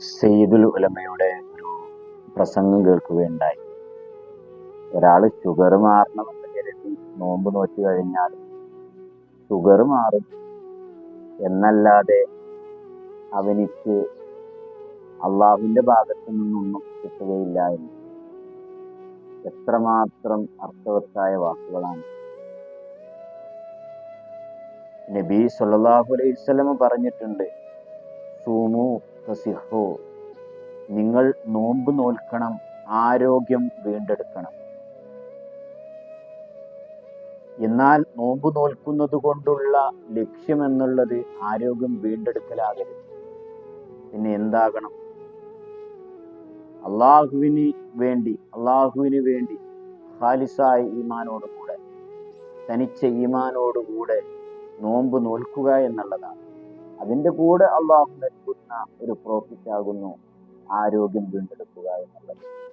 സയ്യിദുൽ ഉലമയുടെ ഒരു പ്രസംഗം കേൾക്കുകയുണ്ടായി. ഒരാൾ ഷുഗർ മാറണമെന്ന് കരുതി നോമ്പ് നോറ്റ് കഴിഞ്ഞാൽ ഷുഗർ മാറും എന്നല്ലാതെ അവനിക്ക് അള്ളാഹുവിന്റെ ഭാഗത്തു നിന്നൊന്നും കിട്ടുകയില്ല എന്ന്. എത്രമാത്രം അർത്ഥവത്തായ വാക്കുകളാണ്. നബി സല്ലല്ലാഹു അലൈഹി വസല്ലം പറഞ്ഞിട്ടുണ്ട്, സൂമു തസിഹു, നിങ്ങൾ നോമ്പ് നോൽക്കണം, ആരോഗ്യം വീണ്ടെടുക്കണം. എന്നാൽ നോമ്പ് നോൽക്കുന്നത് കൊണ്ടുള്ള ലക്ഷ്യം എന്നുള്ളത് ആരോഗ്യം വീണ്ടെടുക്കലാകരുത്. പിന്നെ എന്താകണം? അള്ളാഹുവിന് വേണ്ടി ഖാലിസായ ഈമാനോടുകൂടെ, തനിച്ച ഈമാനോടുകൂടെ നോമ്പ് നോൽക്കുക എന്നുള്ളതാണ്. അതിൻ്റെ കൂടെ അള്ളാഹു നൽകുന്ന ഒരു പ്രോഫിറ്റ് ആകുന്നു ആരോഗ്യം വീണ്ടെടുക്കുക എന്നുള്ളത്.